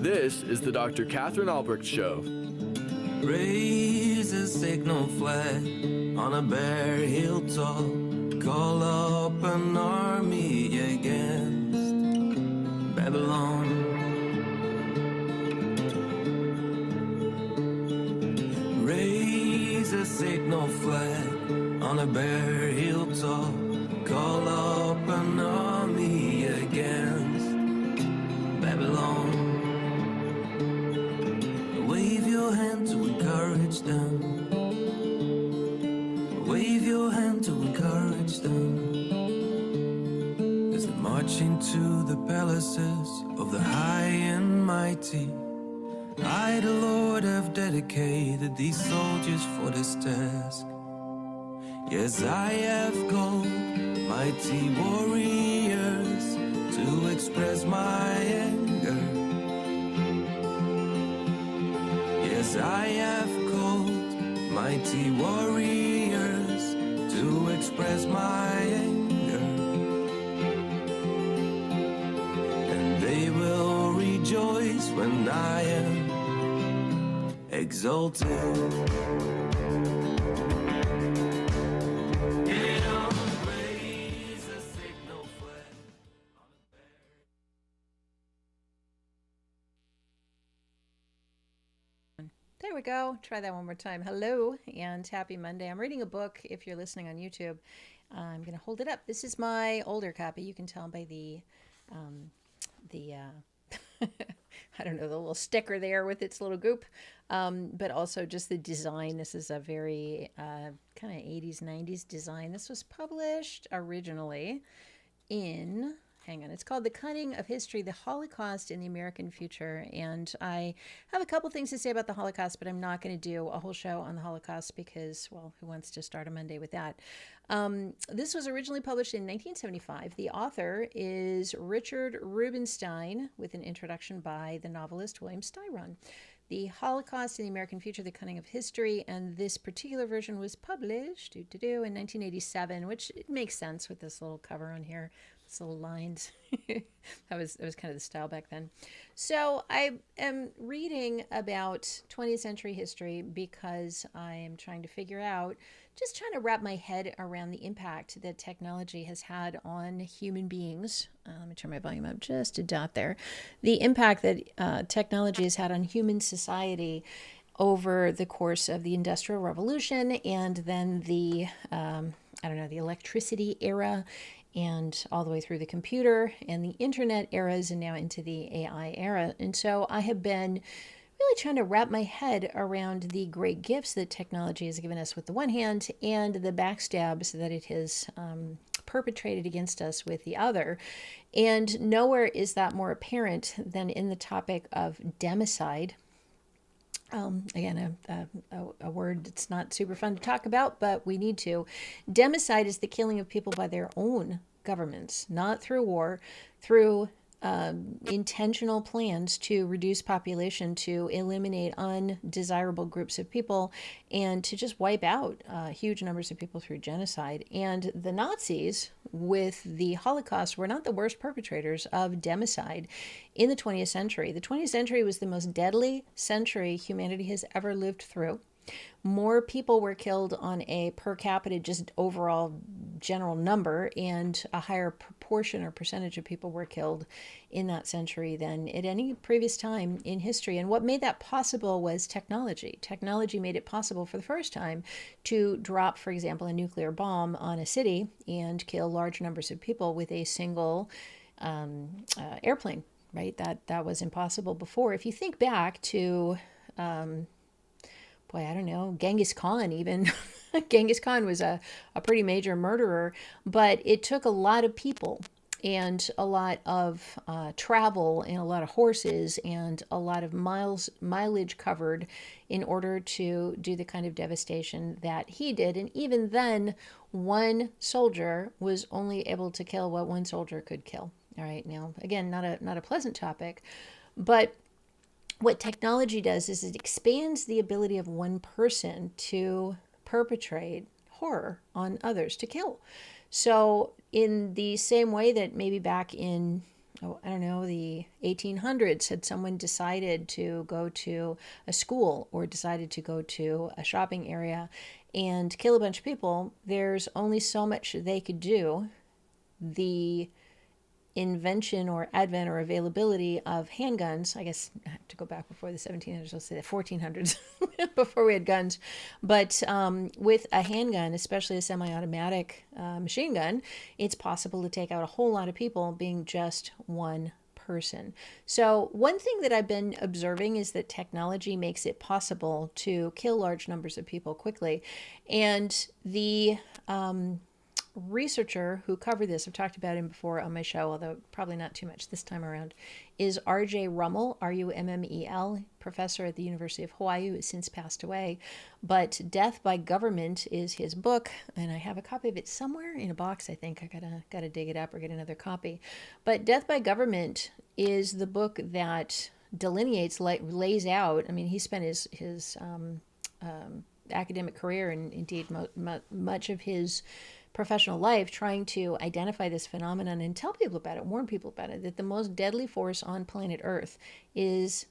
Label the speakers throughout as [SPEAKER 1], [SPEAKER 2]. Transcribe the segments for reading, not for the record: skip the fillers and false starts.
[SPEAKER 1] This is the Dr. Katherine Albrecht Show.
[SPEAKER 2] Raise a signal flag on a bare hilltop. Call up an army against Babylon. Raise a signal flag on a bare hilltop. Call up an army against Babylon. Wave your hand to encourage them. Wave your hand to encourage them. As they march into the palaces of the high and mighty. I, the Lord, have dedicated these soldiers for this task. Yes, I have called mighty warriors to express my anger. Yes, I have called mighty warriors to express my anger. And they will rejoice when I am exalted.
[SPEAKER 3] There we go. Try that one more time. Hello and happy Monday. I'm reading a book if you're listening on YouTube. I'm going to hold it up. This is my older copy. You can tell by the I don't know, the little sticker there with its little goop, but also just the design. This is a very kind of 80s, 90s design. This was published originally in, hang on, it's called The Cunning of History, the Holocaust in the American Future. And I have a couple things to say about the Holocaust, but I'm not going to do a whole show on the Holocaust because, well, who wants to start a Monday with that? This was originally published in 1975. The author is Richard Rubenstein, with an introduction by the novelist William Styron. The Holocaust in the American Future, The Cunning of History, and this particular version was published in 1987, which it makes sense with this little cover on here. These little lines. that was kind of the style back then. So I am reading about 20th century history because I am trying to wrap my head around the impact that technology has had on human beings. Let me turn my volume up just a dot there. The impact that technology has had on human society over the course of the Industrial Revolution and then the electricity era, and all the way through the computer and the internet eras, and now into the AI era. And so I have been really trying to wrap my head around the great gifts that technology has given us with the one hand, and the backstabs that it has perpetrated against us with the other. And nowhere is that more apparent than in the topic of democide. Again, a word that's not super fun to talk about, but we need to. Democide is the killing of people by their own governments, not through war, through intentional plans to reduce population, to eliminate undesirable groups of people, and to just wipe out huge numbers of people through genocide. And the Nazis, with the Holocaust, were not the worst perpetrators of democide in the 20th century. The 20th century was the most deadly century humanity has ever lived through. More people were killed on a per capita, just overall general number, and a higher proportion or percentage of people were killed in that century than at any previous time in history. And what made that possible was technology. Technology made it possible for the first time to drop, for example, a nuclear bomb on a city and kill large numbers of people with a single airplane, right? That was impossible before. If you think back to Genghis Khan even. Genghis Khan was a pretty major murderer, but it took a lot of people and a lot of travel and a lot of horses and a lot of mileage covered in order to do the kind of devastation that he did. And even then, one soldier was only able to kill what one soldier could kill. All right, now, again, not a pleasant topic, but what technology does is it expands the ability of one person to perpetrate horror on others, to kill. So in the same way that maybe back in I don't know, the 1800s, had someone decided to go to a school or decided to go to a shopping area and kill a bunch of people, there's only so much they could do. The invention or advent or availability of handguns, I guess I have to go back before the 1700s, let's say the 1400s, before we had guns. But with a handgun, especially a semi-automatic machine gun, it's possible to take out a whole lot of people being just one person. So one thing that I've been observing is that technology makes it possible to kill large numbers of people quickly. And the researcher who covered this, I've talked about him before on my show, although probably not too much this time around, is R.J. Rummel, Rummel, professor at the University of Hawaii, who has since passed away. But Death by Government is his book, and I have a copy of it somewhere in a box, I think. I gotta dig it up or get another copy. But Death by Government is the book that delineates, lays out, I mean, he spent his academic career and indeed much of his professional life trying to identify this phenomenon and tell people about it, warn people about it, that the most deadly force on planet Earth is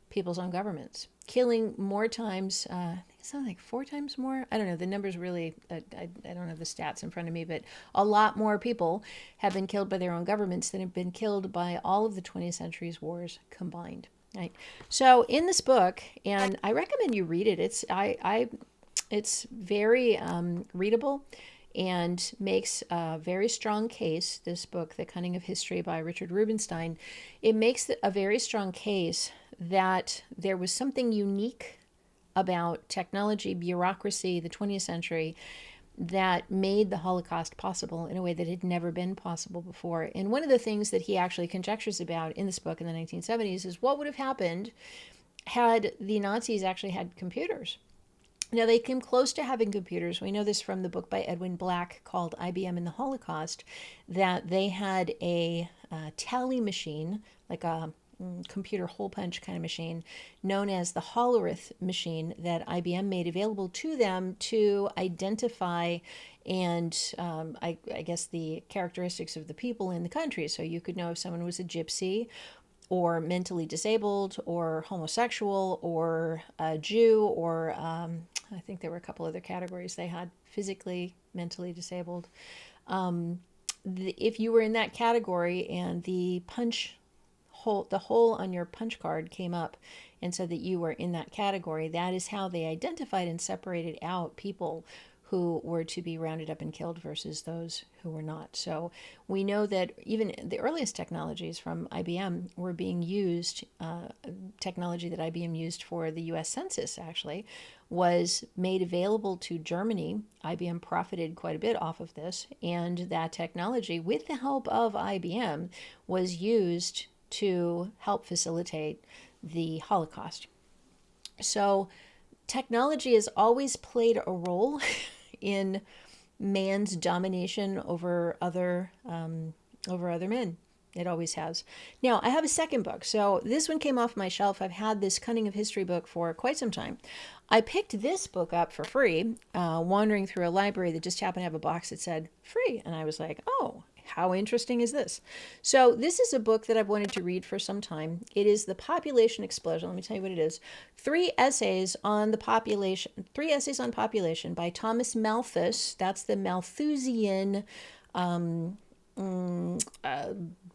[SPEAKER 3] people's own governments. Killing more times, I think it's something like 4 times more. I don't know, the numbers really, I don't have the stats in front of me, but a lot more people have been killed by their own governments than have been killed by all of the 20th century's wars combined. Right. So in this book, and I recommend you read it, it's very readable and makes a very strong case, this book, The Cunning of History by Richard Rubenstein, it makes a very strong case that there was something unique about technology, bureaucracy, the 20th century, that made the Holocaust possible in a way that had never been possible before. And one of the things that he actually conjectures about in this book in the 1970s is what would have happened had the Nazis actually had computers. Now, they came close to having computers. We know this from the book by Edwin Black called IBM and the Holocaust, that they had a tally machine, like a computer hole punch kind of machine, known as the Hollerith machine, that IBM made available to them to identify and I guess the characteristics of the people in the country. So you could know if someone was a gypsy or mentally disabled or homosexual or a Jew or I think there were a couple other categories they had, physically, mentally disabled. If you were in that category and the hole on your punch card came up and said that you were in that category, that is how they identified and separated out people who were to be rounded up and killed versus those who were not. So we know that even the earliest technologies from IBM were being used, technology that IBM used for the US Census actually was made available to Germany. IBM profited quite a bit off of this, and that technology, with the help of IBM, was used to help facilitate the Holocaust. So technology has always played a role in man's domination over other men. It always has. Now, I have a second book. So this one came off my shelf. I've had this Cunning of History book for quite some time. I picked this book up for free, wandering through a library that just happened to have a box that said free. And I was like, oh, how interesting is this? So this is a book that I've wanted to read for some time. It is The Population Explosion. Let me tell you what it is. 3 essays on population by Thomas Malthus. That's the Malthusian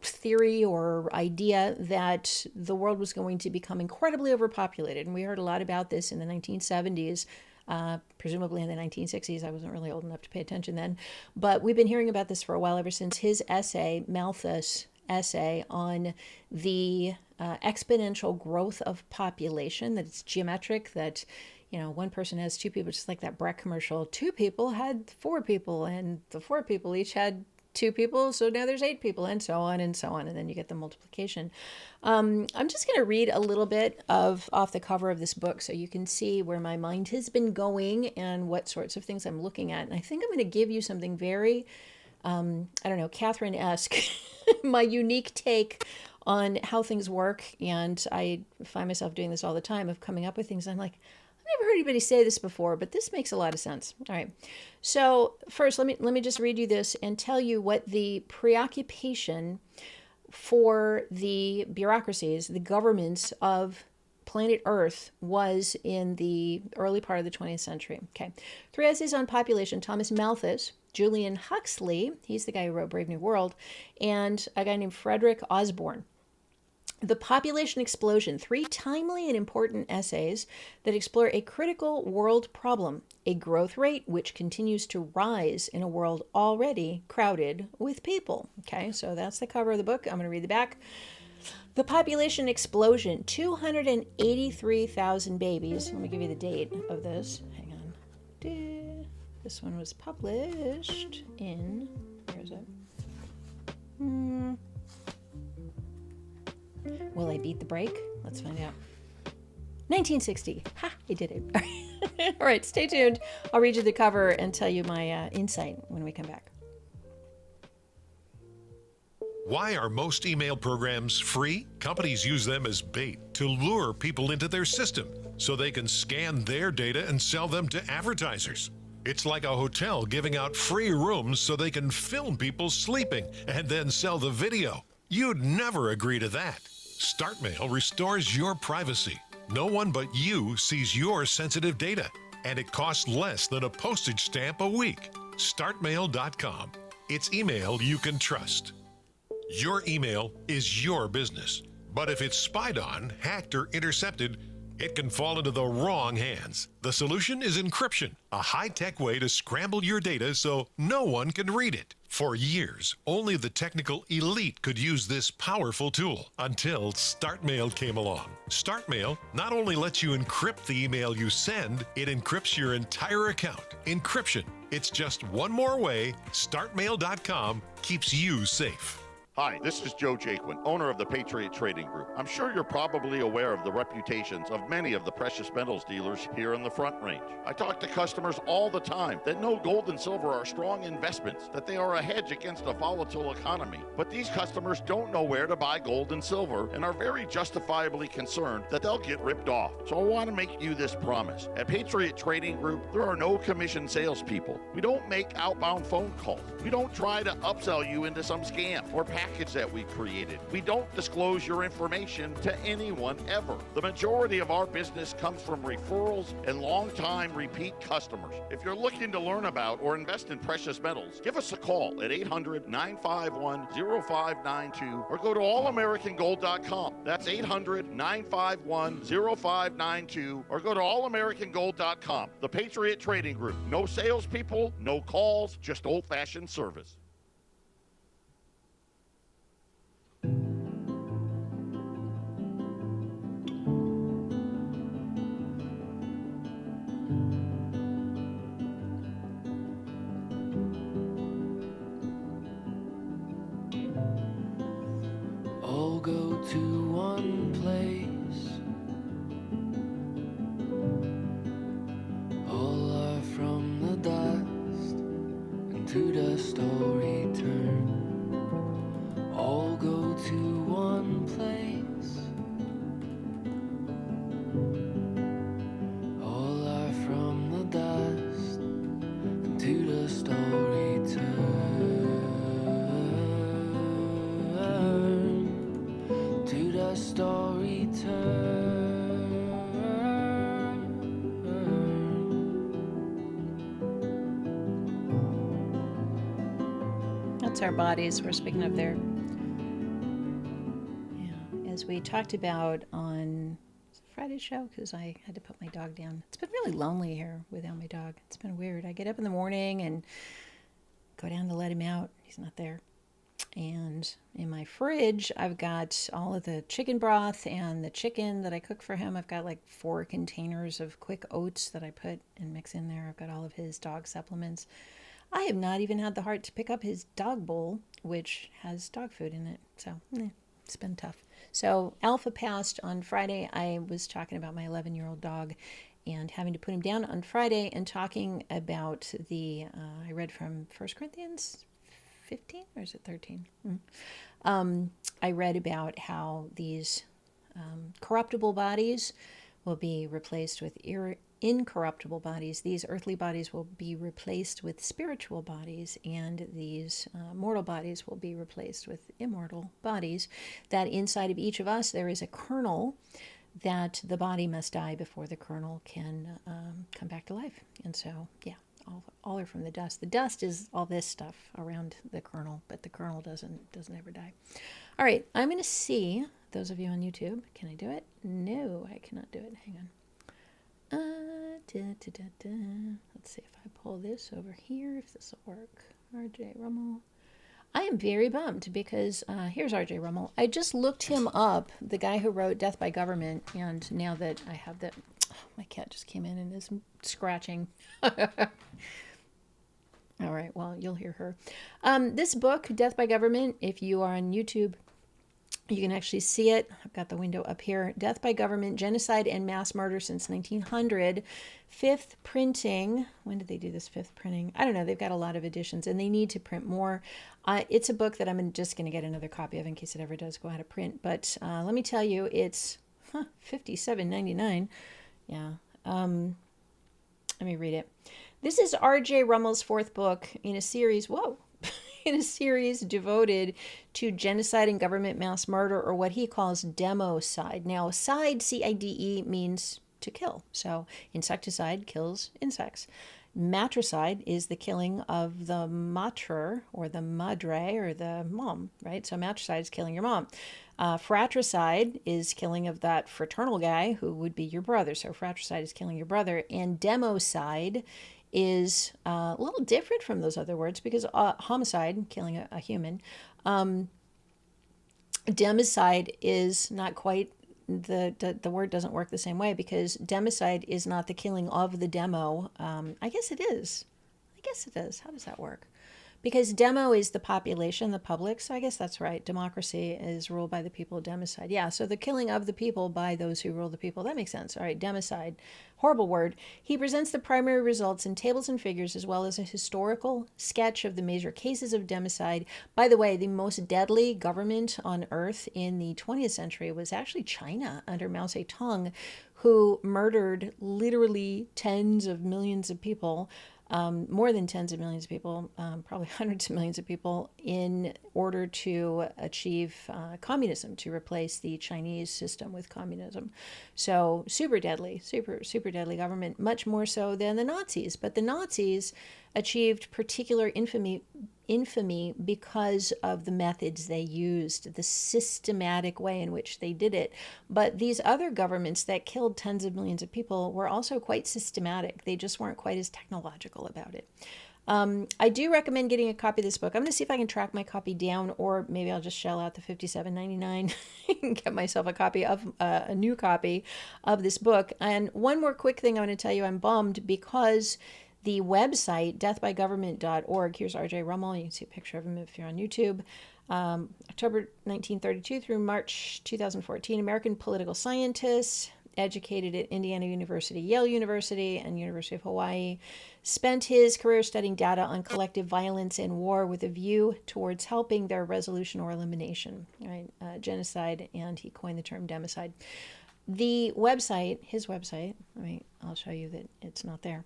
[SPEAKER 3] theory or idea that the world was going to become incredibly overpopulated. And we heard a lot about this in the 1970s. Presumably in the 1960s. I wasn't really old enough to pay attention then. But we've been hearing about this for a while, ever since his essay, Malthus' essay, on the exponential growth of population, that it's geometric, that, you know, one person has 2 people, just like that Breck commercial. 2 people had 4 people, and the 4 people each had 2 people, so now there's 8 people, and so on and so on, and then you get the multiplication. I'm just going to read a little bit off the cover of this book so you can see where my mind has been going and what sorts of things I'm looking at. And I think I'm going to give you something very, Katherine-esque, my unique take on how things work. And I find myself doing this all the time, of coming up with things. I'm like, I've never heard anybody say this before, but this makes a lot of sense. All right. So first, let me just read you this and tell you what the preoccupation for the bureaucracies, the governments of planet Earth was in the early part of the 20th century. Okay. 3 essays on population: Thomas Malthus, Julian Huxley, he's the guy who wrote Brave New World, and a guy named Frederick Osborne. The Population Explosion: 3 timely and important essays that explore a critical world problem, a growth rate which continues to rise in a world already crowded with people. Okay, so that's the cover of the book. I'm going to read the back. The Population Explosion: 283,000 babies. Let me give you the date of this. Hang on. This one was published in, where is it? Will I beat the break? Let's find out. 1960. Ha! I did it. All right, stay tuned. I'll read you the cover and tell you my insight when we come back.
[SPEAKER 4] Why are most email programs free? Companies use them as bait to lure people into their system so they can scan their data and sell them to advertisers. It's like a hotel giving out free rooms so they can film people sleeping and then sell the video. You'd never agree to that. StartMail restores your privacy. No one but you sees your sensitive data, and it costs less than a postage stamp a week. StartMail.com. It's email you can trust. Your email is your business, but if it's spied on, hacked, or intercepted, it can fall into the wrong hands. The solution is encryption, a high-tech way to scramble your data so no one can read it. For years, only the technical elite could use this powerful tool until StartMail came along. StartMail not only lets you encrypt the email you send, it encrypts your entire account. Encryption. It's just one more way StartMail.com keeps you safe.
[SPEAKER 5] Hi, this is Joe Jaquin, owner of the Patriot Trading Group. I'm sure you're probably aware of the reputations of many of the precious metals dealers here in the Front Range. I talk to customers all the time that know gold and silver are strong investments, that they are a hedge against a volatile economy. But these customers don't know where to buy gold and silver and are very justifiably concerned that they'll get ripped off. So I want to make you this promise. At Patriot Trading Group, there are no commission salespeople. We don't make outbound phone calls. We don't try to upsell you into some scam or package that we created. We don't disclose your information to anyone ever. The majority of our business comes from referrals and long-time repeat customers. If you're looking to learn about or invest in precious metals, give us a call at 800-951-0592 or go to allamericangold.com. That's 800-951-0592 or go to allamericangold.com. The Patriot Trading Group. No salespeople, no calls, just old-fashioned service.
[SPEAKER 2] All go to one place. All are from the dust, and to the story turn. All go to one place. All are from the dust, and to the story turn. To the story turn.
[SPEAKER 3] That's our bodies we're speaking of there. Yeah, as we talked about on Friday's show, because I had to put my dog down. It's been really lonely here without my dog. It's been weird. I get up in the morning and go down to let him out. He's not there. And in my fridge, I've got all of the chicken broth and the chicken that I cook for him. I've got like 4 containers of quick oats that I put and mix in there. I've got all of his dog supplements. I have not even had the heart to pick up his dog bowl, which has dog food in it. So it's been tough. So Alpha passed on Friday. I was talking about my 11-year-old dog and having to put him down on Friday and talking about the, I read from 1 Corinthians 15, or is it 13? I read about how these corruptible bodies will be replaced with incorruptible bodies. These earthly bodies will be replaced with spiritual bodies, and these mortal bodies will be replaced with immortal bodies. That inside of each of us there is a kernel that the body must die before the kernel can come back to life. And so, yeah, all are from the dust. The dust is all this stuff around the kernel, but the kernel doesn't ever die. All right, I'm going to see those of you on YouTube. Can I do it? No, I cannot do it. Hang on. Let's see if I pull this over here, if this will work. RJ Rummel. I am very bummed because here's RJ Rummel. I just looked him up, the guy who wrote Death by Government, and now that I have that, my cat just came in and is scratching. All right, well, you'll hear her. This book, Death by Government, if you are on YouTube, you can actually see it. I've got the window up here. Death by Government, Genocide and Mass Murder Since 1900. Fifth printing. When did they do this fifth printing? I don't know. They've got a lot of editions, and they need to print more. It's a book that I'm just going to get another copy of in case it ever does go out of print. But let me tell you, it's $57.99. Yeah. Let me read it. This is R.J. Rummel's fourth book in a series. Whoa. In a series devoted to genocide and government mass murder, or what he calls democide. Now, cide, C-I-D-E, means to kill. So insecticide kills insects. Matricide is the killing of the mater, or the madre, or the mom, right? So matricide is killing your mom. Fratricide is killing of that fraternal guy who would be your brother. So fratricide is killing your brother. And democide is a little different from those other words, because homicide, killing a human, democide is not quite, the word doesn't work the same way, because democide is not the killing of the demo. I guess it is. How does that work? Because demo is the population, the public. So I guess that's right. Democracy is ruled by the people. Democide. Yeah, so the killing of the people by those who rule the people. That makes sense. All right, democide. Horrible word. He presents the primary results in tables and figures, as well as a historical sketch of the major cases of democide. By the way, the most deadly government on earth in the 20th century was actually China under Mao Zedong, who murdered literally tens of millions of people. More than tens of millions of people, probably hundreds of millions of people, in order to achieve communism, to replace the Chinese system with communism. So super deadly, super deadly government, much more so than the Nazis. But the Nazis achieved particular infamy because of the methods they used, the systematic way in which they did it. But these other governments that killed tens of millions of people were also quite systematic. They just weren't quite as technological about it. I do recommend getting a copy of this book. I'm going to see if I can track my copy down, or maybe I'll just shell out the $57.99 and get myself a copy of a new copy of this book. And one more quick thing I want to tell you, I'm bummed because the website, deathbygovernment.org, here's R.J. Rummel. You can see a picture of him if you're on YouTube. October 1932 through March 2014, American political scientist, educated at Indiana University, Yale University, and University of Hawaii. Spent his career studying data on collective violence and war with a view towards helping their resolution or elimination, right? Genocide, and he coined the term democide. The website, his website, I'll show you that it's not there.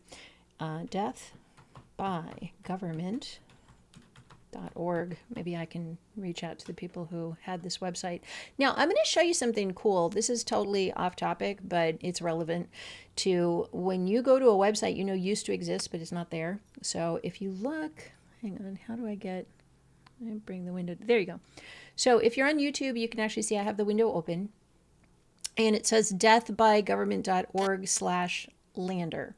[SPEAKER 3] Deathbygovernment.org. Maybe I can reach out to the people who had this website. Now, I'm going to show you something cool. This is totally off topic, but it's relevant to when you go to a website you know used to exist, but it's not there. So if you look, hang on, how do I bring the window? There you go. So if you're on YouTube, you can actually see I have the window open, and it says deathbygovernment.org/lander.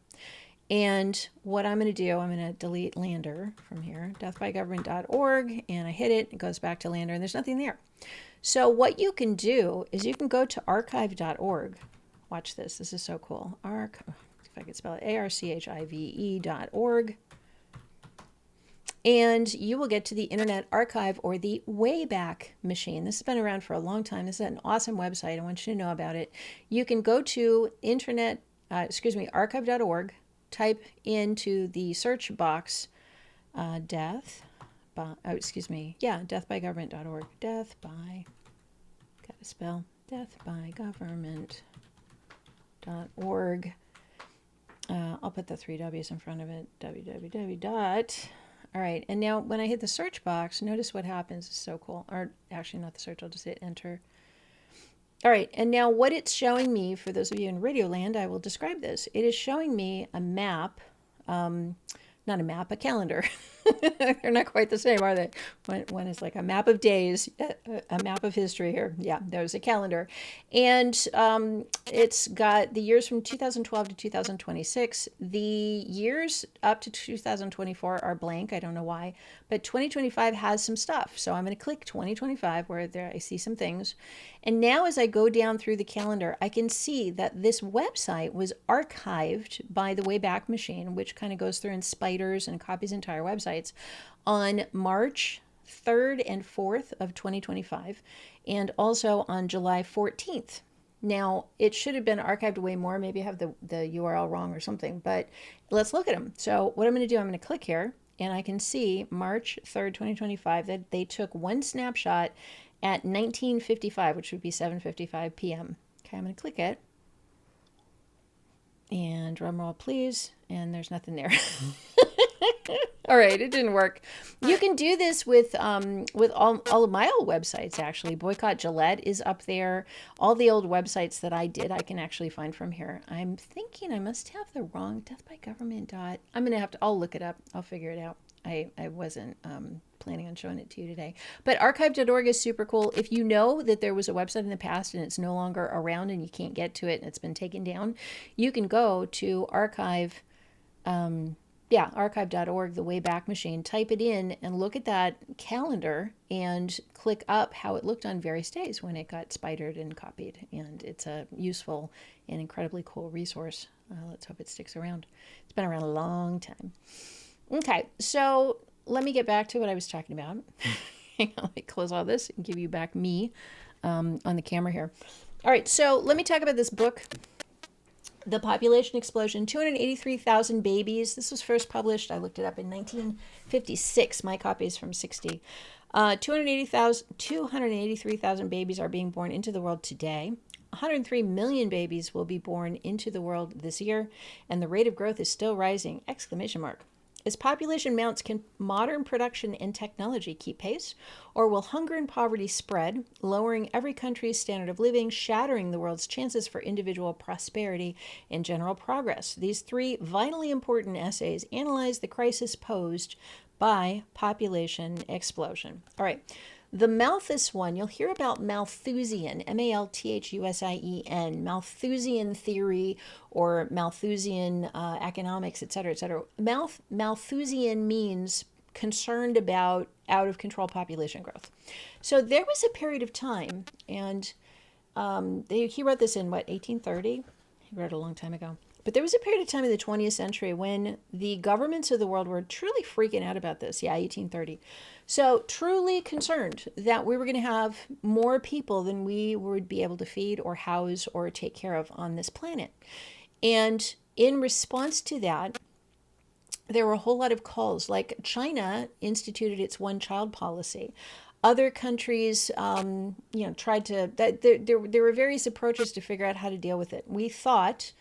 [SPEAKER 3] And what I'm going to do, I'm going to delete Lander from here, deathbygovernment.org, and I hit it, it goes back to Lander, and there's nothing there. So what you can do is you can go to archive.org. Watch this. This is so cool. If I could spell it, archive.org. And you will get to the Internet Archive, or the Wayback Machine. This has been around for a long time. This is an awesome website. I want you to know about it. You can go to archive.org. Type into the search box deathbygovernment.org. Deathbygovernment.org. I'll put the 3 W's in front of it. www dot. All right, and now when I hit the search box, notice what happens. It's so cool. Or actually not the search, I'll just hit enter. All right, and now what it's showing me, for those of you in Radio Land, I will describe this. It is showing me a map, not a map, a calendar. They're not quite the same, are they? One is like a map of days, a map of history here. Yeah, there's a calendar. And it's got the years from 2012 to 2026. The years up to 2024 are blank. I don't know why. But 2025 has some stuff. So I'm going to click 2025 where there I see some things. And now as I go down through the calendar, I can see that this website was archived by the Wayback Machine, which kind of goes through and spiders and copies entire websites, on March 3rd and 4th of 2025, and also on July 14th. Now, it should have been archived way more. Maybe I have the URL wrong or something, but let's look at them. So what I'm going to do, I'm going to click here, and I can see March 3rd, 2025, that they took one snapshot at 19:55, which would be 7:55 p.m. Okay, I'm going to click it. And drum roll, please. And there's nothing there. All right, it didn't work. You can do this with all of my old websites, actually. Boycott Gillette is up there. All the old websites that I did, I can actually find from here. I'm thinking I must have the wrong deathbygovernment dot. I'm going to have to, I'll look it up. I'll figure it out. I wasn't planning on showing it to you today. But archive.org is super cool. If you know that there was a website in the past and it's no longer around and you can't get to it and it's been taken down, you can go to archive, archive.org, the Wayback Machine, type it in and look at that calendar and click up how it looked on various days when it got spidered and copied. And it's a useful and incredibly cool resource. Let's hope it sticks around. It's been around a long time. Okay, so let me get back to what I was talking about. Hang on, let me close all this and give you back me on the camera here. All right, so let me talk about this book, The Population Explosion, 283,000 Babies. This was first published, I looked it up, in 1956. My copy is from 60. 283,000 babies are being born into the world today. 103 million babies will be born into the world this year, and the rate of growth is still rising! Exclamation mark. As population mounts, can modern production and technology keep pace? Or will hunger and poverty spread, lowering every country's standard of living, shattering the world's chances for individual prosperity and general progress? These three vitally important essays analyze the crisis posed by population explosion. All right. The Malthus one, you'll hear about Malthusian, M-A-L-T-H-U-S-I-E-N, Malthusian theory or Malthusian economics, et cetera, et cetera. Malthusian means concerned about out-of-control population growth. So there was a period of time, and he wrote this in, 1830? He wrote it a long time ago. But there was a period of time in the 20th century when the governments of the world were truly freaking out about this. Yeah, 1830. So truly concerned that we were going to have more people than we would be able to feed or house or take care of on this planet. And in response to that, there were a whole lot of calls. Like China instituted its one-child policy. Other countries, tried to. There were various approaches to figure out how to deal with it. We thought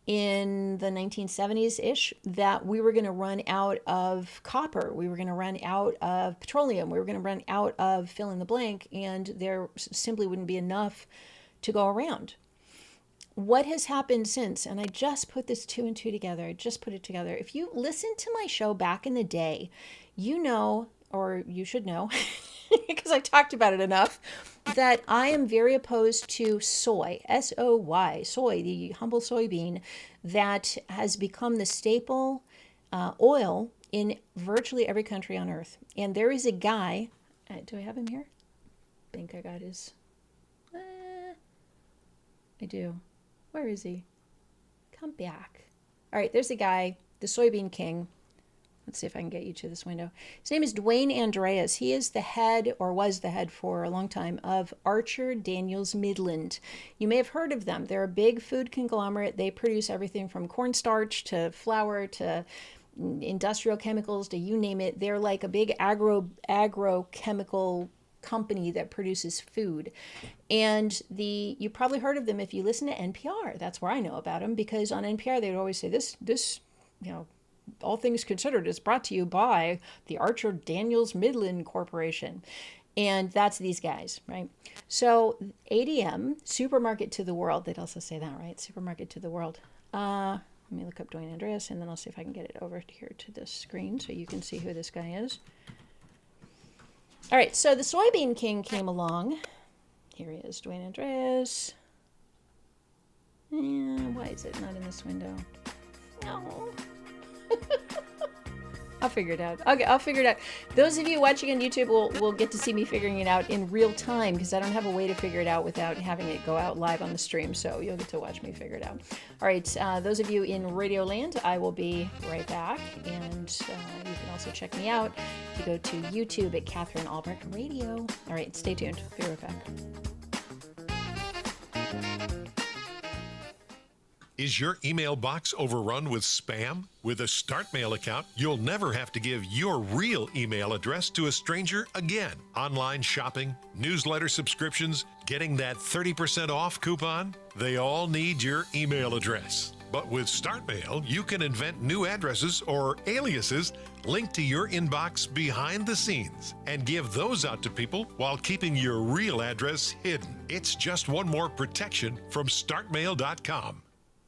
[SPEAKER 3] in the 1970s-ish that we were going to run out of copper, we were going to run out of petroleum, we were going to run out of fill in the blank, and there simply wouldn't be enough to go around. What has happened since, and I just put this 2 and 2 together, I just put it together. If you listen to my show back in the day, you know, or you should know, because I talked about it enough, that I am very opposed to soy, S-O-Y, soy, the humble soybean that has become the staple oil in virtually every country on earth. And there is a guy, do I have him here? I think I got his, I do. Where is he? Come back. All right, there's a guy, the soybean king. Let's see if I can get you to this window. His name is Dwayne Andreas. He is the head, or was the head for a long time, of Archer Daniels Midland. You may have heard of them. They're a big food conglomerate. They produce everything from cornstarch to flour to industrial chemicals to you name it. They're like a big agrochemical company that produces food. And you probably heard of them if you listen to NPR. That's where I know about them, because on NPR they would always say this, all things considered is brought to you by the Archer Daniels Midland Corporation. And that's these guys, right? So ADM, Supermarket to the World, they'd also say that, right? Supermarket to the World. Let me look up Dwayne Andreas, and then I'll see if I can get it over here to this screen so you can see who this guy is. All right, so the Soybean King came along. Here he is, Dwayne Andreas. Why is it not in this window? No. I'll figure it out. Okay, I'll figure it out. Those of you watching on YouTube will get to see me figuring it out in real time, because I don't have a way to figure it out without having it go out live on the stream. So you'll get to watch me figure it out. All right, those of you in Radio Land, I will be right back. And you can also check me out if you go to YouTube at Katherine Albrecht Radio. All right, stay tuned. Be right back.
[SPEAKER 4] Is your email box overrun with spam? With a StartMail account, you'll never have to give your real email address to a stranger again. Online shopping, newsletter subscriptions, getting that 30% off coupon, they all need your email address. But with StartMail, you can invent new addresses or aliases linked to your inbox behind the scenes and give those out to people while keeping your real address hidden. It's just one more protection from StartMail.com.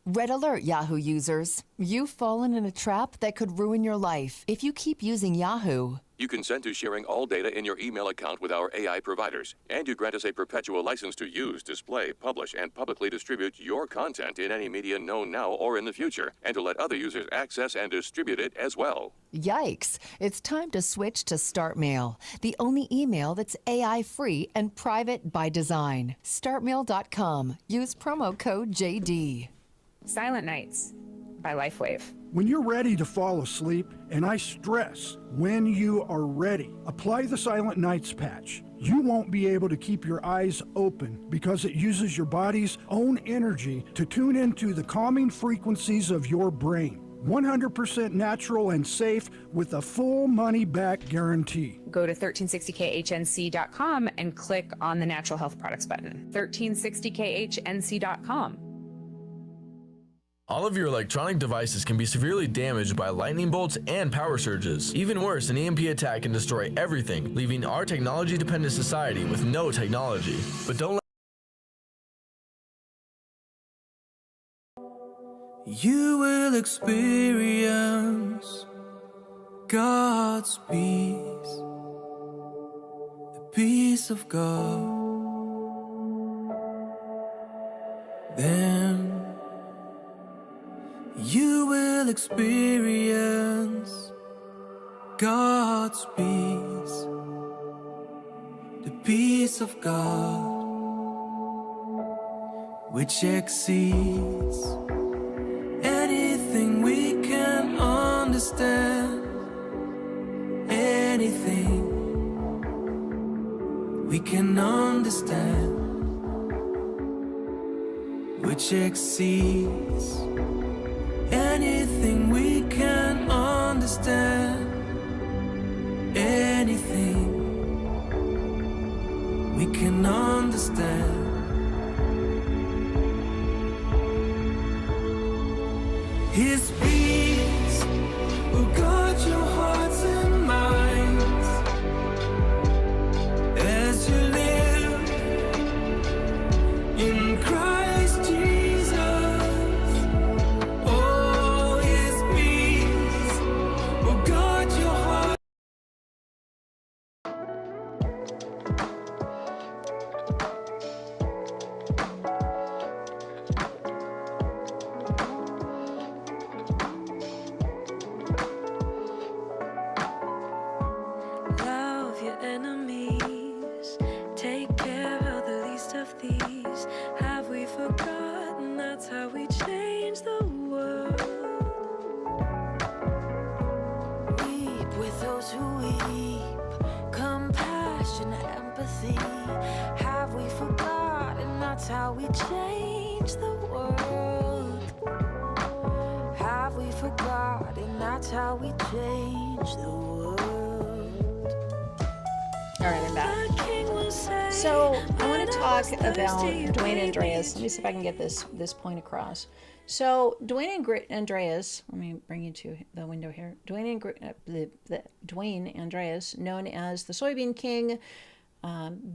[SPEAKER 6] Red alert, Yahoo users. You've fallen in a trap that could ruin your life if you keep using Yahoo.
[SPEAKER 7] You consent to sharing all data in your email account with our AI providers, and you grant us a perpetual license to use, display, publish, and publicly distribute your content in any media known now or in the future, and to let other users access and distribute it as well.
[SPEAKER 6] Yikes. It's time to switch to StartMail, the only email that's AI-free and private by design. StartMail.com. Use promo code JD.
[SPEAKER 8] Silent Nights by LifeWave.
[SPEAKER 9] When you're ready to fall asleep, and I stress, when you are ready, apply the Silent Nights patch. You won't be able to keep your eyes open because it uses your body's own energy to tune into the calming frequencies of your brain. 100% natural and safe with a full money-back guarantee.
[SPEAKER 8] Go to 1360khnc.com and click on the Natural Health Products button. 1360khnc.com.
[SPEAKER 1] All of your electronic devices can be severely damaged by lightning bolts and power surges. Even worse, an EMP attack can destroy everything, leaving our technology-dependent society with no technology. But don't let
[SPEAKER 2] You will experience God's peace, the peace of God. Then you will experience God's peace, the peace of God, which exceeds anything we can understand, anything we can understand, which exceeds anything we can understand, anything we can understand. His peace will guard your hearts and minds as you live in Christ Jesus. Oh, His peace will guard your heart.
[SPEAKER 10] Love your enemies, take care of the least of these. Have we forgotten that's how we change the world?
[SPEAKER 11] Weep with those who weep, compassion, empathy. Have we forgotten that's how we change the world? Have we forgotten that's how we change the world?
[SPEAKER 3] All right, I'm back.
[SPEAKER 10] The King
[SPEAKER 3] So I want to talk about Dwayne Andreas. Let me see if I can get this point across. So Dwayne Andreas, let me bring you to the window here. Dwayne Andreas, known as the Soybean King,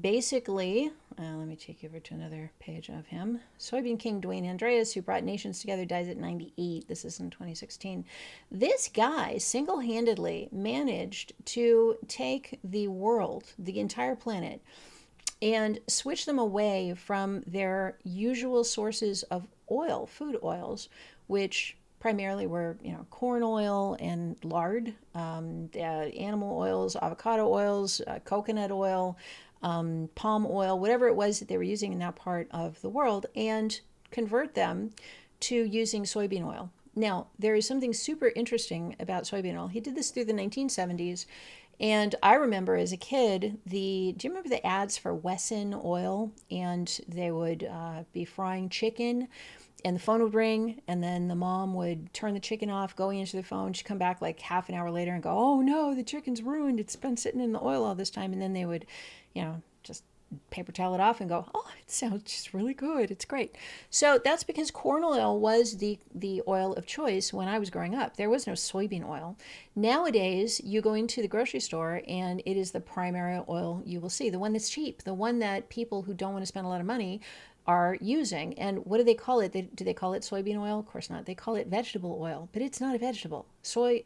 [SPEAKER 3] basically, let me take you over to another page of him. Soybean King Dwayne Andreas, who brought nations together, dies at 98. This is in 2016. This guy single-handedly managed to take the world, the entire planet, and switch them away from their usual sources of oil, food oils, which primarily were, corn oil and lard, animal oils, avocado oils, coconut oil, palm oil, whatever it was that they were using in that part of the world, and convert them to using soybean oil. Now, there is something super interesting about soybean oil. He did this through the 1970s. And I remember as a kid, do you remember the ads for Wesson oil? And they would be frying chicken, and the phone would ring, and then the mom would turn the chicken off, go answer the phone. She'd come back like half an hour later and go, "Oh no, the chicken's ruined. It's been sitting in the oil all this time." And then they would, just paper towel it off and go, "Oh, it sounds just really good. It's great." So that's because corn oil was the oil of choice when I was growing up. There was no soybean oil. Nowadays, you go into the grocery store and it is the primary oil you will see, the one that's cheap, the one that people who don't want to spend a lot of money are using. And what do they call it? Do they call it soybean oil? Of course not. They call it vegetable oil, but it's not a vegetable. I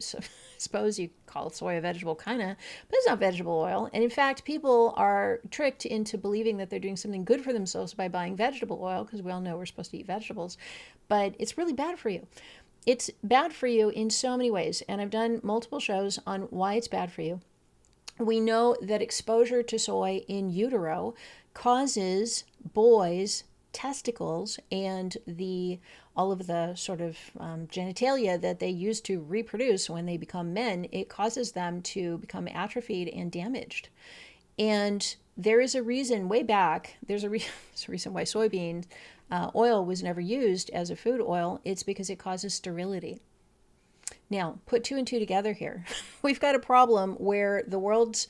[SPEAKER 3] suppose you call soy a vegetable, kind of, but it's not vegetable oil. And in fact, people are tricked into believing that they're doing something good for themselves by buying vegetable oil, because we all know we're supposed to eat vegetables, but it's really bad for you. It's bad for you in so many ways, and I've done multiple shows on why it's bad for you. We know that exposure to soy in utero causes boys' testicles and all of the sort of genitalia that they use to reproduce when they become men, it causes them to become atrophied and damaged. And there is a reason way back, there's a reason why soybean oil was never used as a food oil. It's because it causes sterility. Now, put two and two together here. We've got a problem where the world's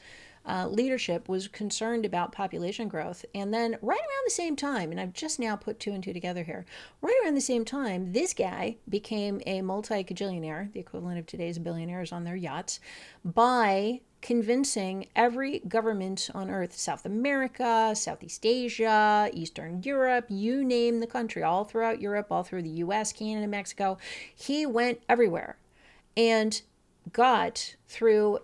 [SPEAKER 3] leadership was concerned about population growth. And then right around the same time, and I've just now put two and two together here, right around the same time, this guy became a multi-cajillionaire, the equivalent of today's billionaires on their yachts, by convincing every government on earth, South America, Southeast Asia, Eastern Europe, you name the country, all throughout Europe, all through the US, Canada, Mexico. He went everywhere and got through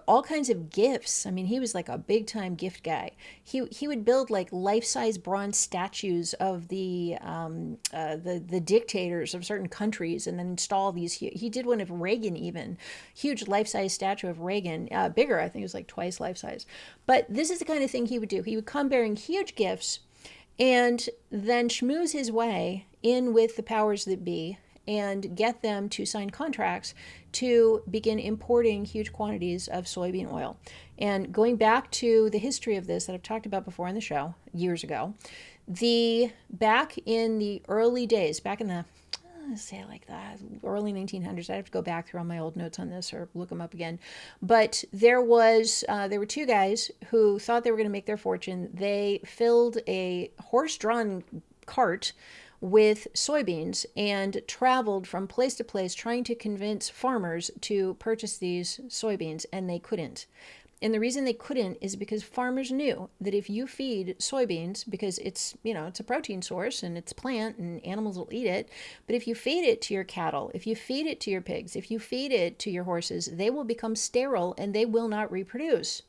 [SPEAKER 3] all kinds of gifts. I mean, he was like a big time gift guy. He would build like life-size bronze statues of the dictators of certain countries, and then install these. He did one of Reagan, even huge life-size statue of Reagan, bigger. I think it was like twice life-size. But this is the kind of thing he would do. He would come bearing huge gifts, and then schmooze his way in with the powers that be and get them to sign contracts to begin importing huge quantities of soybean oil. And going back to the history of this that I've talked about before on the show years ago, back in the early days, back in the, say like that, early 1900s, I have to go back through all my old notes on this or look them up again. But there were two guys who thought they were going to make their fortune. They filled a horse-drawn cart with soybeans and traveled from place to place trying to convince farmers to purchase these soybeans, and they couldn't. And the reason they couldn't is because farmers knew that if you feed soybeans, because it's a protein source and it's plant and animals will eat it, but if you feed it to your cattle, if you feed it to your pigs, if you feed it to your horses, they will become sterile and they will not reproduce.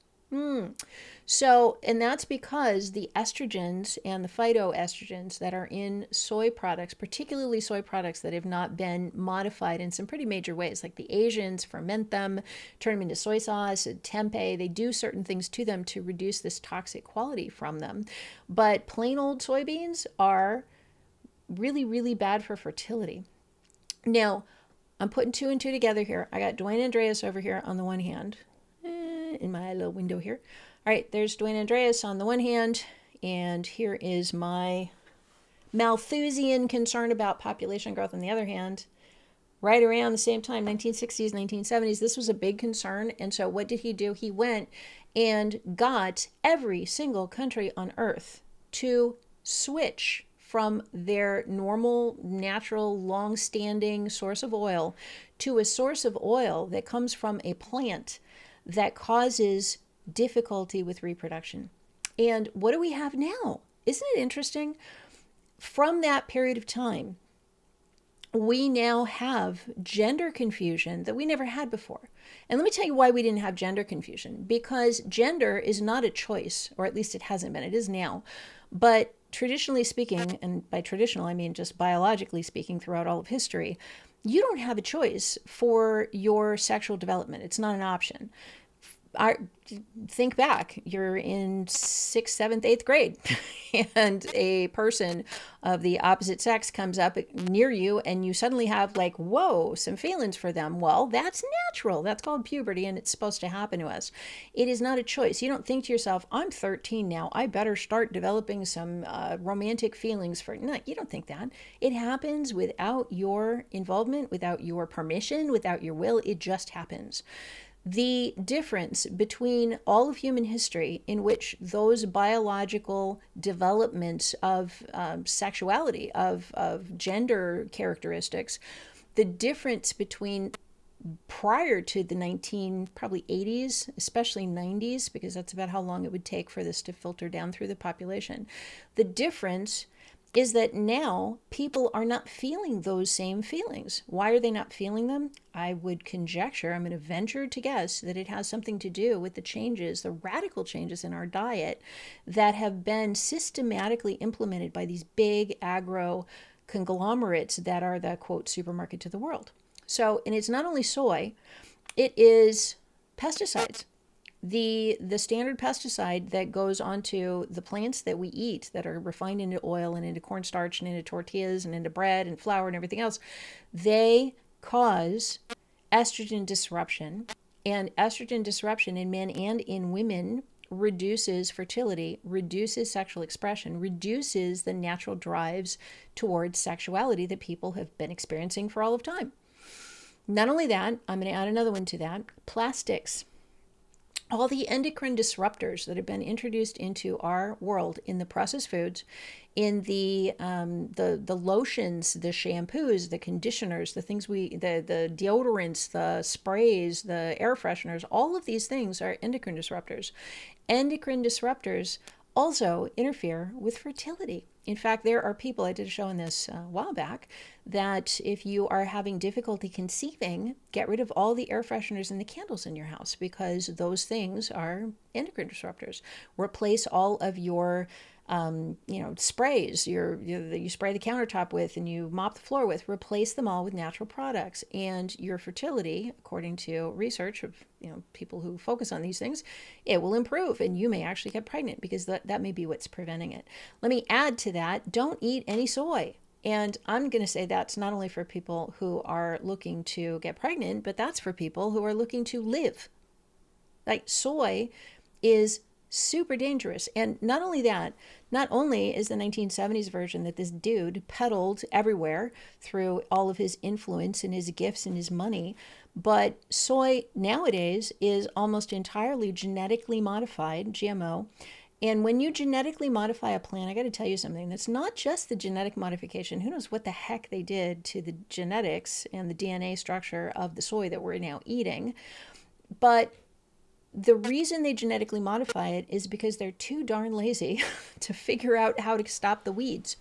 [SPEAKER 3] So, and that's because the estrogens and the phytoestrogens that are in soy products, particularly soy products that have not been modified in some pretty major ways, like the Asians ferment them, turn them into soy sauce, and tempeh, they do certain things to them to reduce this toxic quality from them. But plain old soybeans are really, really bad for fertility. Now, I'm putting two and two together here. I got Dwayne Andreas over here on the one hand, in my little window here. All right, there's Dwayne Andreas on the one hand, and here is my Malthusian concern about population growth on the other hand. Right around the same time, 1960s, 1970s, this was a big concern. And so what did he do? He went and got every single country on earth to switch from their normal, natural, long-standing source of oil to a source of oil that comes from a plant that causes difficulty with reproduction. And what do we have now? Isn't it interesting? From that period of time, we now have gender confusion that we never had before. And let me tell you why we didn't have gender confusion. Because gender is not a choice, or at least it hasn't been. It is now. But traditionally speaking, and by traditional I mean just biologically speaking throughout all of history, you don't have a choice for your sexual development. It's not an option. Think back, you're in 6th, 7th, 8th grade, and a person of the opposite sex comes up near you, and you suddenly have like, whoa, some feelings for them. Well, that's natural. That's called puberty, and it's supposed to happen to us. It is not a choice. You don't think to yourself, I'm 13 now, I better start developing some romantic feelings for... No, you don't think that. It happens without your involvement, without your permission, without your will. It just happens. The difference between all of human history in which those biological developments of sexuality, of gender characteristics, the difference between prior to the probably 80s, especially 90s, because that's about how long it would take for this to filter down through the population. The difference is that now people are not feeling those same feelings. Why are they not feeling them? I would conjecture, I'm going to venture to guess, that it has something to do with the changes, the radical changes in our diet that have been systematically implemented by these big agro conglomerates that are the, quote, supermarket to the world. So, and it's not only soy, it is pesticides. The standard pesticide that goes onto the plants that we eat that are refined into oil and into cornstarch and into tortillas and into bread and flour and everything else, they cause estrogen disruption. And estrogen disruption in men and in women reduces fertility, reduces sexual expression, reduces the natural drives towards sexuality that people have been experiencing for all of time. Not only that, I'm going to add another one to that, plastics. All the endocrine disruptors that have been introduced into our world in the processed foods, in the lotions, the shampoos, the conditioners, the things the deodorants, the sprays, the air fresheners, all of these things are endocrine disruptors. Endocrine disruptors also interfere with fertility. In fact, there are people, I did a show on this a while back, that if you are having difficulty conceiving, get rid of all the air fresheners and the candles in your house, because those things are endocrine disruptors. Replace all of your sprays, you spray the countertop with and you mop the floor with, replace them all with natural products. And your fertility, according to research of people who focus on these things, it will improve, and you may actually get pregnant, because that may be what's preventing it. Let me add to that, don't eat any soy. And I'm going to say that's not only for people who are looking to get pregnant, but that's for people who are looking to live. Like, soy is super dangerous. And not only that, not only is the 1970s version that this dude peddled everywhere through all of his influence and his gifts and his money, but soy nowadays is almost entirely genetically modified, GMO. And when you genetically modify a plant, I got to tell you something. That's not just the genetic modification. Who knows what the heck they did to the genetics and the DNA structure of the soy that we're now eating. But the reason they genetically modify it is because they're too darn lazy to figure out how to stop the weeds.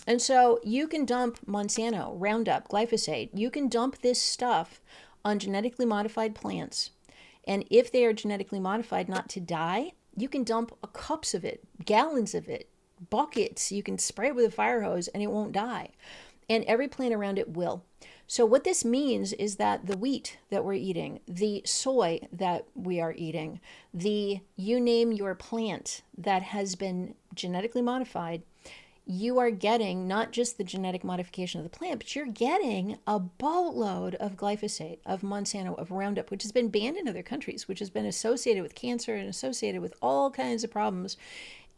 [SPEAKER 3] And so you can dump Monsanto, Roundup, glyphosate. You can dump this stuff on genetically modified plants. And if they are genetically modified not to die, you can dump cups of it, gallons of it, buckets. You can spray it with a fire hose and it won't die. And every plant around it will. So what this means is that the wheat that we're eating, the soy that we are eating, you name your plant that has been genetically modified, you are getting not just the genetic modification of the plant, but you're getting a boatload of glyphosate, of Monsanto, of Roundup, which has been banned in other countries, which has been associated with cancer and associated with all kinds of problems.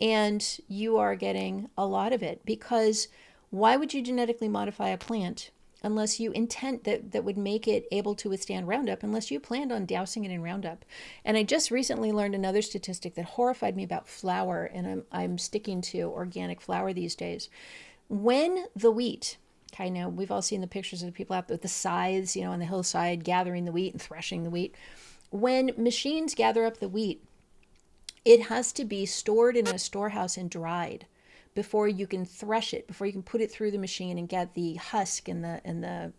[SPEAKER 3] And you are getting a lot of it, because why would you genetically modify a plant unless you intent that would make it able to withstand Roundup, unless you planned on dousing it in Roundup. And I just recently learned another statistic that horrified me about flour, and I'm sticking to organic flour these days. When the wheat, I know we've all seen the pictures of the people out there with the scythes, on the hillside gathering the wheat and threshing the wheat. When machines gather up the wheat, it has to be stored in a storehouse and dried before you can thresh it, before you can put it through the machine and get the husk and the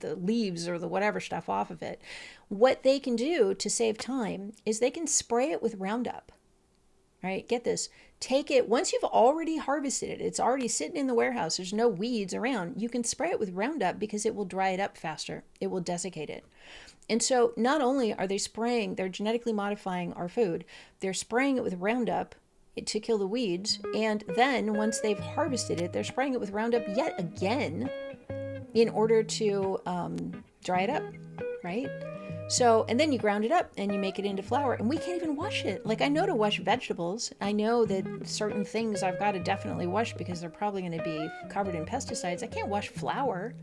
[SPEAKER 3] leaves or the whatever stuff off of it. What they can do to save time is they can spray it with Roundup. Right? Get this. Take it, once you've already harvested it, it's already sitting in the warehouse, there's no weeds around, you can spray it with Roundup because it will dry it up faster. It will desiccate it. And so not only are they spraying, they're genetically modifying our food, they're spraying it with Roundup to kill the weeds, and then once they've harvested it, they're spraying it with Roundup yet again in order to dry it up, right? So, and then you ground it up and you make it into flour, and we can't even wash it. Like, I know to wash vegetables. I know that certain things I've got to definitely wash because they're probably going to be covered in pesticides. I can't wash flour.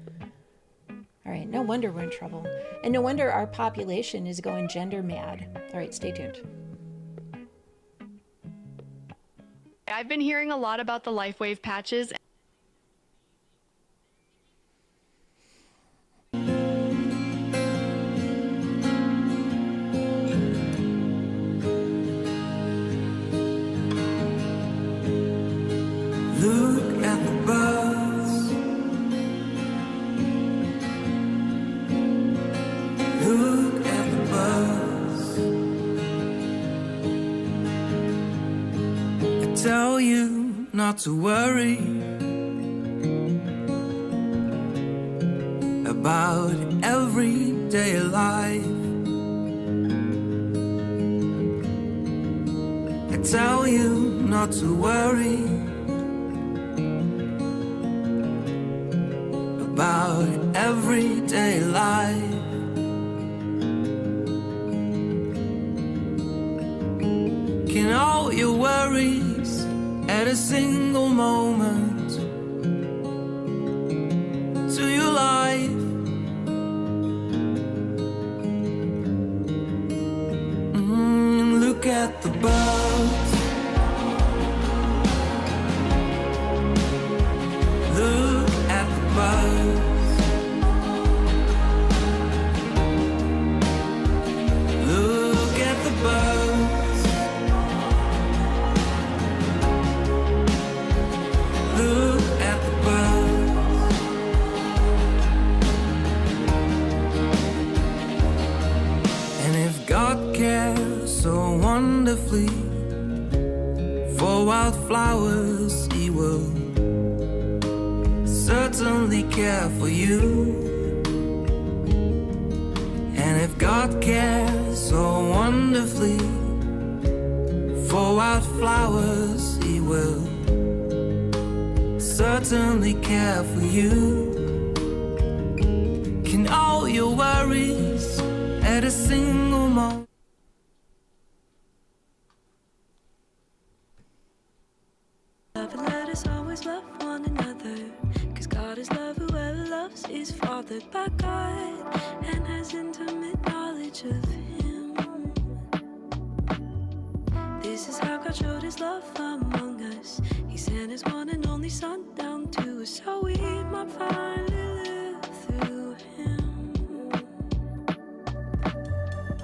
[SPEAKER 3] All right, no wonder we're in trouble. And no wonder our population is going gender mad. All right, stay tuned.
[SPEAKER 12] I've been hearing a lot about the LifeWave patches.
[SPEAKER 2] Look at the birds. Look at the birds. I tell you not to worry about everyday life. I tell you not to worry about everyday life. Can all your worries add a single moment to your life? Look at the birds. Look at the birds. Look at the birds. Look at the birds. And if God cares so wonderfully for wildflowers, He will certainly care for you. And if God cares so wonderfully for wildflowers, He will certainly care for you. Can all your worries at a single moment?
[SPEAKER 10] Love and let us always love one another. Cause God is love, whoever loves is fathered by God and has intimate knowledge of Him. This is how God showed His love among us. He sent His one and only Son down to us so we might finally live through Him.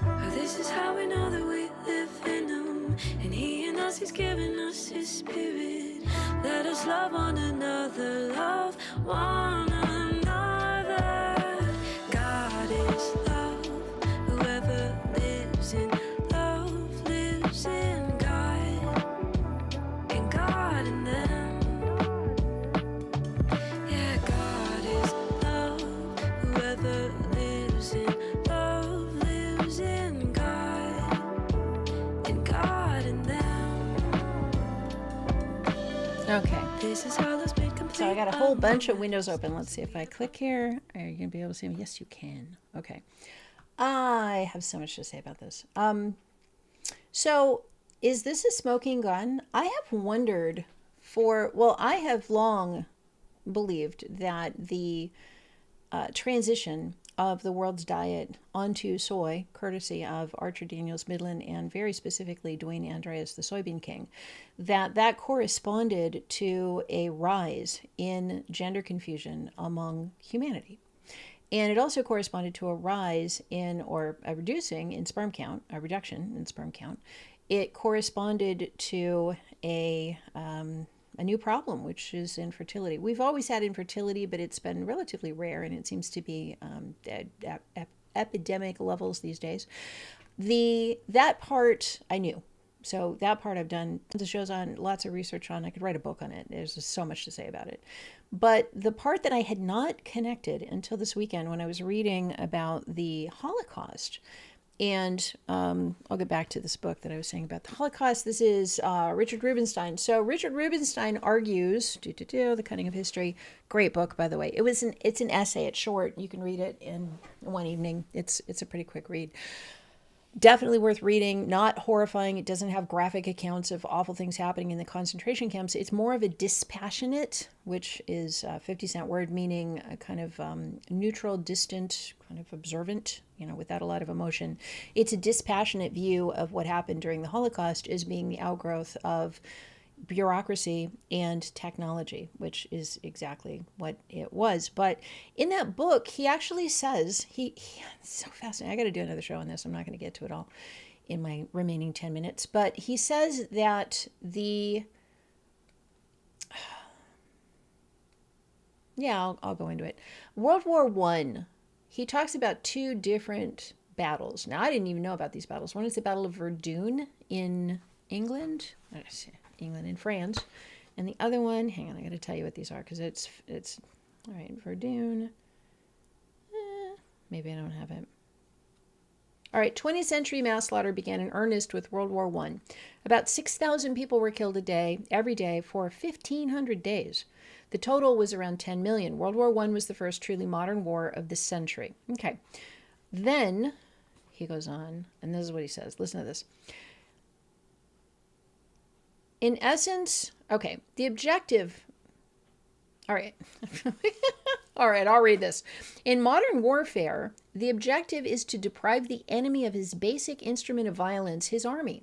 [SPEAKER 10] Oh, this is how we know that we live in Him, and He in us, He's given us His Spirit. Let us love one another, love one another. God is love, whoever lives in love lives in God, and God in them. Yeah, God is love, whoever lives in love lives in God, and God in them.
[SPEAKER 3] Okay.
[SPEAKER 10] This is how this made complete.
[SPEAKER 3] So I got a whole bunch of windows open. Let's see if I click here. Are you going to be able to see them? Yes, you can. Okay. I have so much to say about this. So is this a smoking gun? I have wondered I have long believed that the transition of the world's diet onto soy, courtesy of Archer Daniels Midland and very specifically Dwayne Andreas, the soybean king, that corresponded to a rise in gender confusion among humanity. And it also corresponded to a rise in, or a reducing in sperm count, a reduction in sperm count. It corresponded to a new problem, which is infertility. We've always had infertility, but it's been relatively rare, and it seems to be at epidemic levels these days. That part I knew. So that part I've done tons of shows on, lots of research on. I could write a book on it. There's just so much to say about it. But the part that I had not connected until this weekend when I was reading about the Holocaust, and I'll get back to this book that I was saying about the Holocaust. This is Richard Rubenstein. So Richard Rubenstein argues, The Cunning of History. Great book, by the way. It's an essay. It's short. You can read it in one evening. It's a pretty quick read. Definitely worth reading, not horrifying. It doesn't have graphic accounts of awful things happening in the concentration camps. It's more of a dispassionate, which is a 50-cent word meaning a kind of neutral, distant, kind of observant, without a lot of emotion. It's a dispassionate view of what happened during the Holocaust as being the outgrowth of bureaucracy and technology, which is exactly what it was. But in that book, he actually says, it's so fascinating. I got to do another show on this. I'm not going to get to it all in my remaining 10 minutes. But he says that I'll go into it. World War I, he talks about two different battles. Now, I didn't even know about these battles. One is the Battle of Verdun in England. England and France, and the other one, hang on, I got to tell you what these are because it's all right. Verdun, maybe I don't have it. All right, 20th century mass slaughter began in earnest with World War I. About 6,000 people were killed every day for 1,500 days. The total was around 10 million. World War I was the first truly modern war of the century. Okay, then he goes on, and this is what he says. Listen to this. In essence, okay, the objective, all right, all right, I'll read this. In modern warfare, the objective is to deprive the enemy of his basic instrument of violence, his army.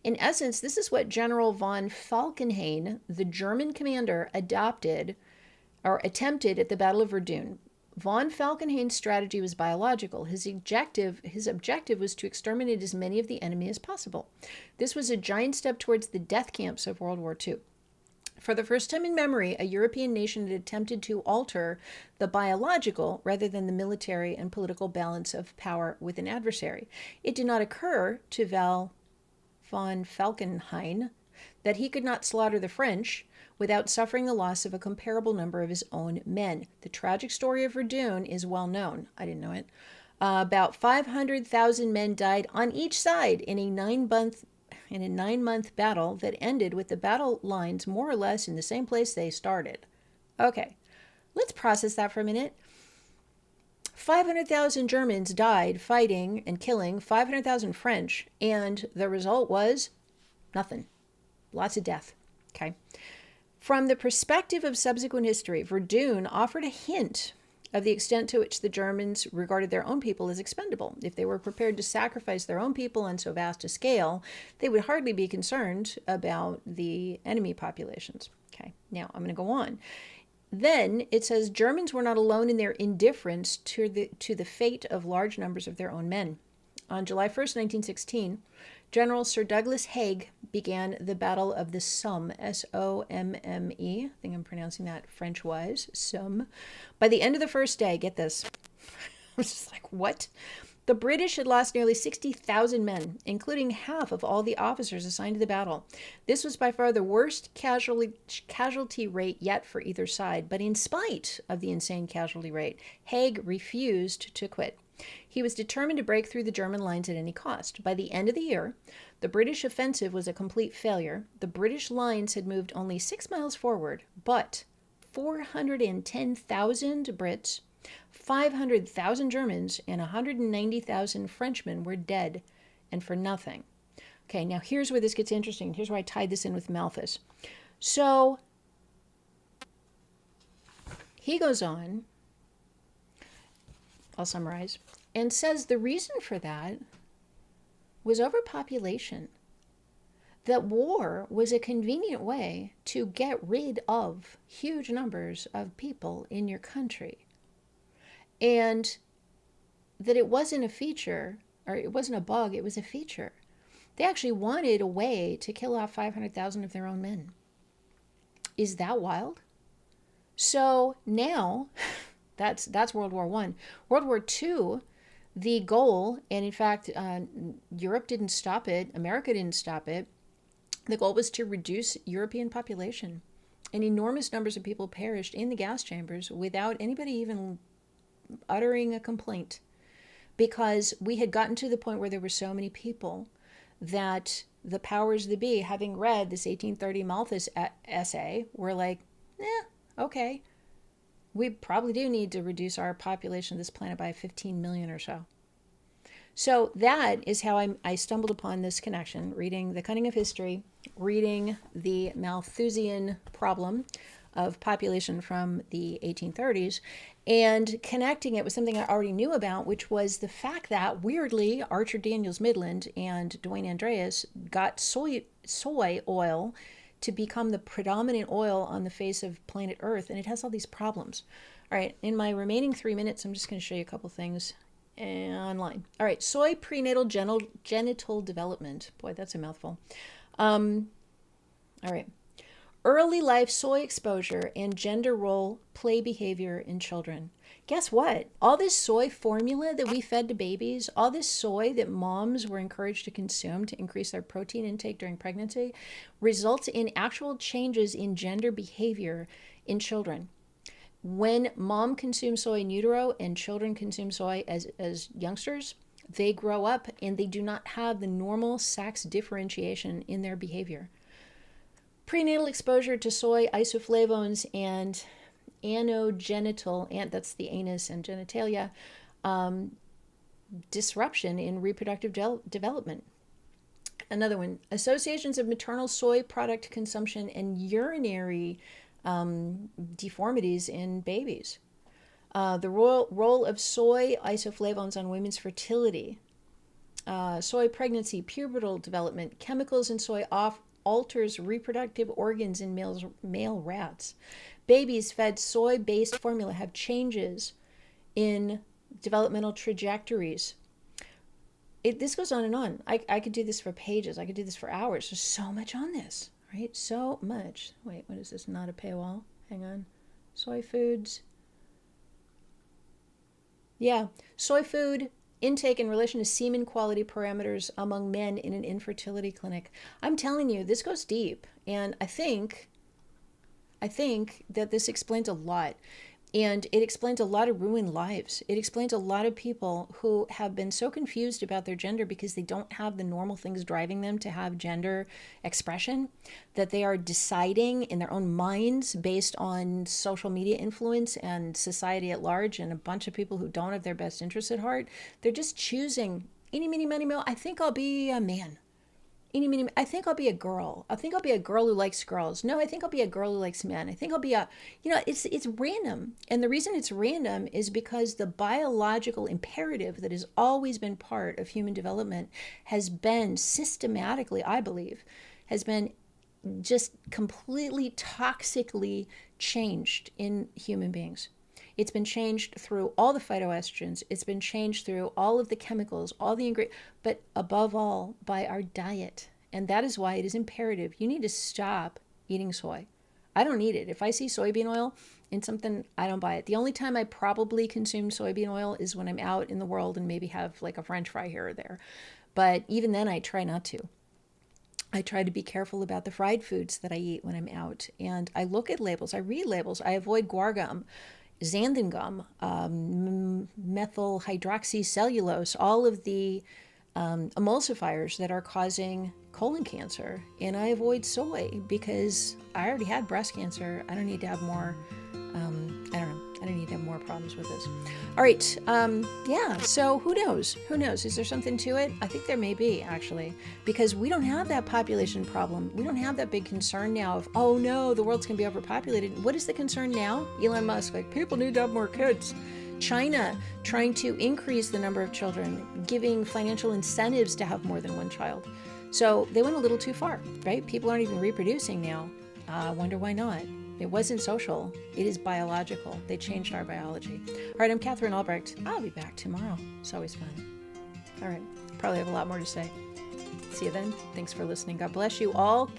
[SPEAKER 3] In essence, this is what General von Falkenhayn, the German commander, attempted at the Battle of Verdun. Von Falkenhayn's strategy was biological. His objective was to exterminate as many of the enemy as possible. This was a giant step towards the death camps of World War II. For the first time in memory, a European nation had attempted to alter the biological rather than the military and political balance of power with an adversary. It did not occur to von Falkenhayn that he could not slaughter the French without suffering the loss of a comparable number of his own men. The tragic story of Verdun is well known. I didn't know it. About 500,000 men died on each side in a 9-month battle that ended with the battle lines more or less in the same place they started. Okay, let's process that for a minute. 500,000 Germans died fighting and killing 500,000 French, and the result was nothing. Lots of death. Okay. From the perspective of subsequent history, Verdun offered a hint of the extent to which the Germans regarded their own people as expendable. If they were prepared to sacrifice their own people on so vast a scale, they would hardly be concerned about the enemy populations. Okay, now I'm going to go on. Then it says Germans were not alone in their indifference to the fate of large numbers of their own men. On July 1st, 1916, General Sir Douglas Haig began the Battle of the Somme, S-O-M-M-E. I think I'm pronouncing that French-wise, Somme. By the end of the first day, get this, I was just like, what? The British had lost nearly 60,000 men, including half of all the officers assigned to the battle. This was by far the worst casualty rate yet for either side, but in spite of the insane casualty rate, Haig refused to quit. He was determined to break through the German lines at any cost. By the end of the year, the British offensive was a complete failure. The British lines had moved only 6 miles forward, but 410,000 Brits, 500,000 Germans, and 190,000 Frenchmen were dead, and for nothing. Okay, now here's where this gets interesting. Here's where I tied this in with Malthus. So, he goes on, I'll summarize, and says the reason for that was overpopulation. That war was a convenient way to get rid of huge numbers of people in your country. And that it wasn't a feature, or it wasn't a bug, it was a feature. They actually wanted a way to kill off 500,000 of their own men. Is that wild? So now, that's World War I. World War II, the goal, and in fact, Europe didn't stop it, America didn't stop it, the goal was to reduce European population. And enormous numbers of people perished in the gas chambers without anybody even uttering a complaint. Because we had gotten to the point where there were so many people that the powers that be, having read this 1830 Malthus essay, were like, okay, we probably do need to reduce our population of this planet by 15 million or so. So that is how I stumbled upon this connection, reading The Cunning of History, reading the Malthusian problem of population from the 1830s, and connecting it with something I already knew about, which was the fact that, weirdly, Archer Daniels Midland and Dwayne Andreas got soy oil to become the predominant oil on the face of planet Earth, and it has all these problems. All right, in my remaining 3 minutes, I'm just going to show you a couple things online. All right, soy prenatal genital development. Boy, that's a mouthful. All right. Early life soy exposure and gender role play behavior in children. Guess what? All this soy formula that we fed to babies, all this soy that moms were encouraged to consume to increase their protein intake during pregnancy, results in actual changes in gender behavior in children. When mom consumes soy in utero and children consume soy as youngsters, they grow up and they do not have the normal sex differentiation in their behavior. Prenatal exposure to soy isoflavones and anogenital, and that's the anus and genitalia, disruption in reproductive development. Another one, associations of maternal soy product consumption and urinary deformities in babies. The role of soy isoflavones on women's fertility. Soy pregnancy, pubertal development, chemicals in soy alters reproductive organs in male rats. Babies fed soy-based formula have changes in developmental trajectories. This goes on and on. I could do this for pages. I could do this for hours. There's so much on this, right? So much. Wait, what is this? Not a paywall. Hang on. Soy foods. Yeah, soy food intake in relation to semen quality parameters among men in an infertility clinic. I'm telling you, this goes deep. And I think that this explains a lot. And it explains a lot of ruined lives. It explains a lot of people who have been so confused about their gender because they don't have the normal things driving them to have gender expression, that they are deciding in their own minds based on social media influence and society at large and a bunch of people who don't have their best interests at heart. They're just choosing, eeny, meeny, miny, mo, I think I'll be a man. Eeny, meeny, I think I'll be a girl. I think I'll be a girl who likes girls. No, I think I'll be a girl who likes men. I think I'll be it's random. And the reason it's random is because the biological imperative that has always been part of human development has been systematically, I believe, has been just completely toxically changed in human beings. It's been changed through all the phytoestrogens. It's been changed through all of the chemicals, all the ingredients, but above all, by our diet. And that is why it is imperative. You need to stop eating soy. I don't eat it. If I see soybean oil in something, I don't buy it. The only time I probably consume soybean oil is when I'm out in the world and maybe have like a French fry here or there. But even then, I try not to. I try to be careful about the fried foods that I eat when I'm out. And I look at labels. I read labels. I avoid guar gum, xanthan gum, methyl hydroxycellulose, all of the emulsifiers that are causing colon cancer. And I avoid soy because I already had breast cancer. I don't need to have more. I don't know. I don't need to have more problems with this. All right. Yeah. So who knows? Who knows? Is there something to it? I think there may be, actually, because we don't have that population problem. We don't have that big concern now of, oh no, the world's going to be overpopulated. What is the concern now? Elon Musk, like, people need to have more kids. China trying to increase the number of children, giving financial incentives to have more than one child. So they went a little too far, right? People aren't even reproducing now. I wonder why not. It wasn't social. It is biological. They changed our biology. All right, I'm Katherine Albrecht. I'll be back tomorrow. It's always fun. All right, probably have a lot more to say. See you then. Thanks for listening. God bless you all.